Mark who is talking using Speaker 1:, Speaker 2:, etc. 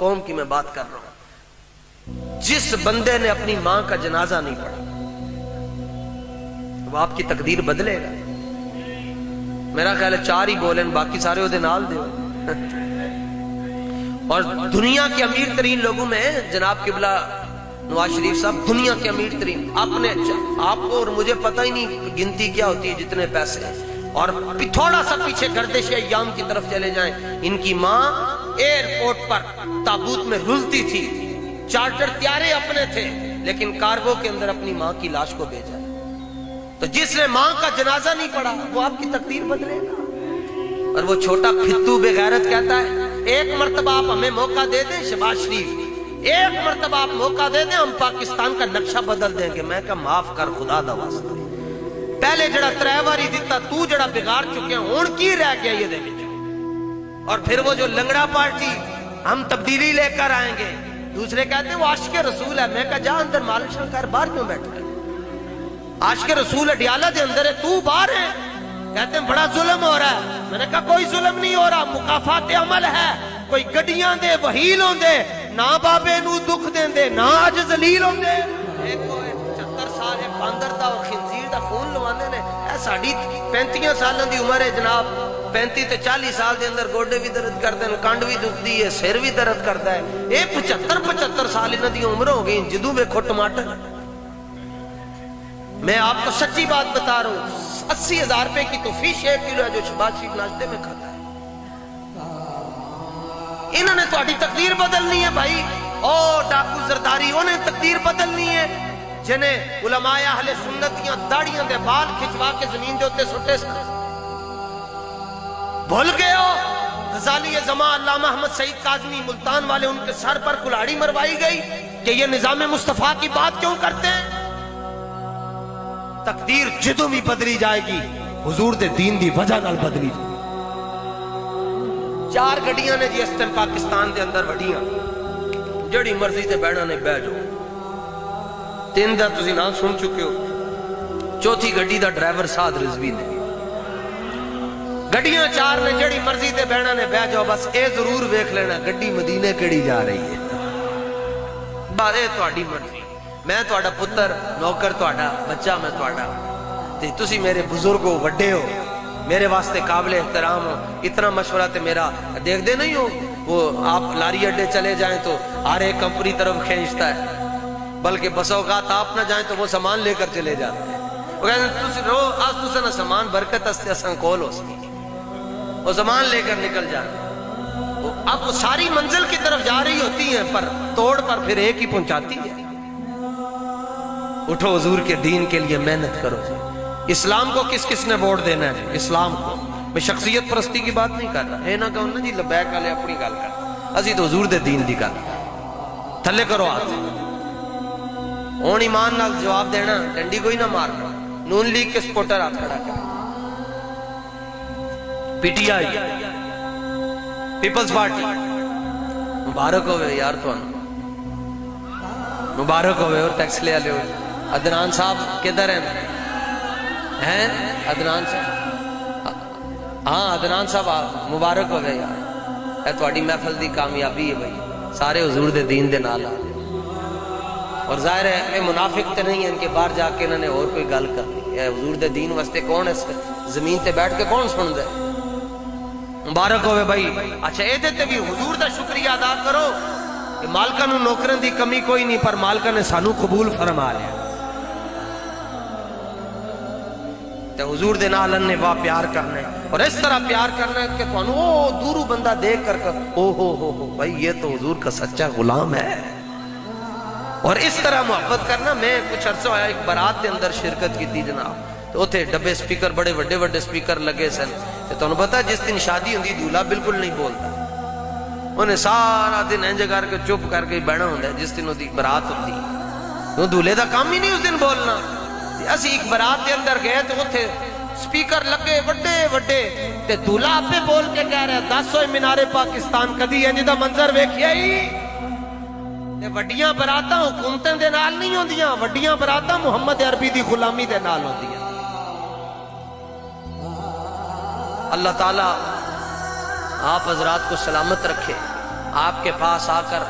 Speaker 1: قوم کی میں بات کر رہا ہوں. جس بندے نے اپنی ماں کا جنازہ نہیں پڑھا وہ آپ کی تقدیر بدلے گا. میرا خیال ہے 4 ہی بولیں، باقی سارے وہ نال دے. اور دنیا کے امیر ترین لوگوں میں جناب قبلہ نواز شریف صاحب دنیا کے امیر ترین، آپ کو اور مجھے پتہ ہی نہیں گنتی کیا ہوتی ہے جتنے پیسے ہیں. اور تھوڑا سا پیچھے گردش ایام کی طرف چلے جائیں، ان کی ماں ایئرپورٹ پر تابوت میں رلتی تھی، چارٹر طیارے اپنے تھے، لیکن کارگو کے اندر اپنی ماں کی لاش کو بھیجا. تو جس نے ماں کا جنازہ نہیں پڑھا وہ آپ کی تقدیر بدلے گا. اور وہ چھوٹا پھتو بے غیرت کہتا ہے ایک مرتبہ آپ ہمیں موقع دے دیں شہباز شریف، ایک مرتبہ آپ موقع دے دیں ہم پاکستان کا نقشہ بدل دیں گے. میں کہا معاف کر خدا دا واسطہ، پہلے جڑا 3 واری دیتا تو جڑا بگاڑ چکے ہیں ہون کی رہ گیا یہ دے وچ. اور پھر وہ جو لنگڑا پارٹی ہم تبدیلی لے کر آئیں گے، دوسرے کہتے ہیں وہ عاشق رسول ہے. میں کہا جا اندر مالک شنکر باہر کیوں بیٹھا ہے؟ عاشق رسول اڈیالہ دے اندر ہے، تو باہر ہے. کہتے ہیں بڑا ظلم ہو رہا ہے. میں نے کہا کوئی ظلم نہیں ہو رہا، مکافات عمل ہے. کوئی گڈیاں دے وہیل ہوں دے نہ بابے نو دکھ دیں دے نہ اج ذلیل ہوں دے. 75 سال ہے باندر دا اور خنزیر دا خون لوانے نے. اے ساڈی 35 سالوں دی عمر ہے جناب، 35 تے 40 سال دے اندر گوڈے بھی درد کردے ہیں، کنڈ بھی دکھدی ہے، سر بھی درد کردا ہے. اے 75 سال انہاں دی عمر ہو گئی، جدوں ویکھو ٹماٹر. میں آپ کو سچی بات بتا رہا ہوں، 80,000 روپے کی تو فیش 1 کلو ہے جو شہباز شریف ناشتے میں کھاتا ہے. انہوں نے تہاڈی تقدیر بدلنی ہے بھائی. او ڈاکو زرداری انہیں تقدیر بدلنی ہے جنہیں علماء اہل سنت دیاں داڑیاں دے بال کھچوا کے زمین دے اوتے سٹے سن. بھول گئے ہو غزالی زمان علامہ احمد سعید کاظمی ملتان والے، ان کے سر پر کلاڑی مروائی گئی کہ یہ نظام مصطفیٰ کی بات کیوں کرتے ہیں. تقدیر جدوں بھی بدلی جائے گی حضور دے دین دی وجہ نال بدلی جائے. 4 گڈیاں نے جی اس ٹائم پاکستان دے اندر وڈیاں، جڑی مرضی تے بہنا نے بہ جاؤ. 3 دا تسی نام سن چکے ہو، 4تھی گڈی دا ڈرائیور سعد رضوی نے. گڈیاں 4 نے جڑی مرضی تے بہنا نے بہ جاؤ. بس اے ضرور ویکھ لینا گڈی مدینے کیڑی جا رہی ہے. بارے تہاڈی مرضی، میں تہاڈا پتر نوکر، تہاڈا بچہ میں تہاڈا، تے تسی میرے بزرگ ہو، وڈے ہو، میرے واسطے قابل احترام ہو. اتنا مشورہ تے میرا دیکھ دے نہیں ہو. وہ آپ لاری اڈے چلے جائیں تو ہر ایک کمپنی طرف کھینچتا ہے، بلکہ بس اوقات آپ نہ جائیں تو وہ سامان لے کر چلے جاتے ہیں. وہ کہتے ہیں تسی رو آج تسا نہ سامان برکت استے اساں کول ہو سکی، وہ سامان لے کر نکل جاتے ہیں. اب وہ ساری منزل کی طرف جا رہی ہوتی ہیں پر توڑ پر پھر ایک ہی پہنچاتی ہے. اٹھو حضور کے دین کے لیے محنت کرو. اسلام کو کس کس نے ووٹ دینا ہے؟ اسلام کو. میں شخصیت پرستی کی بات نہیں کر رہا. اے نہ کہو نا جی لبیک والے اپنی گل کر، اسی تو حضور دے دین دی گل. تھلے کرو ہاتھ. ہن ایمان نال جواب دینا، ڈنڈی کوئی نہ مارنا. نون لیگ کے سپورٹر ہاتھ کھڑا کر، پی ٹی آئی، پیپلز پارٹی. مبارک ہوئے یار، تھانوں مبارک ہوئے. اور ٹیکس لے والے ہو. عدنان صاحب کدھر ہیں؟ عدنان صاحب، ہاں عدنان صاحب مبارک ہوئے یار. اے تہاڈی محفل دی کامیابی ہے بھائی، سارے حضور دے دین دے نال. اور ظاہر ہے اے منافق تے نہیں ہیں ان کے باہر جا کے انہوں نے اور کوئی گل کر لی. اے حضور دے دین واسطے کون ہے زمین تے بیٹھ کے کون سن دے؟ مبارک ہوئے بھائی. اچھا اے تے بھی حضور دا شکریہ ادا کرو کہ مالکاں نوں نوکراں دی کمی کوئی نہیں، پر مالکاں نے سانو قبول فرما لیا. تے حضور دے نال نے واہ پیار کرنا ہے، اور اس طرح پیار کرنا ہے کہ تھانوں او دوروں بندہ دیکھ کر او ہو بھائی یہ تو حضور کا سچا غلام ہے. اور اس طرح محبت کرنا. میں کچھ عرصہ ہوا ایک بارات دے اندر شرکت کی تھی جناب، تو اوتھے ڈبے سپیکر بڑے وڈے وڈے سپیکر لگے سن. تے تانوں پتہ جس دن شادی ہوندی دولہا بالکل نہیں بولتا، انہیں سارا دن انج کر کے چپ کر کے بہنا ہوندا ہے. جس دن اودی برات ہوندی تو دولہے دا کام ہی نہیں اس دن بولنا. اسی ایک برات دے اندر گئے تو اوتھے سپیکر لگے وڈے وڈے، تے دولہا آپے بول کے کہہ رہا 10 ہوئے مینارے پاکستان کدی انج دا منظر ویکھیا ہی. تے وڈیاں براتاں حکومتاں دے نال نہیں ہوندیاں، وڈیاں براتاں محمد عربی دی غلامی دے نال ہوندیاں. اللہ تعالیٰ آپ حضرات کو سلامت رکھے، آپ کے پاس آ کر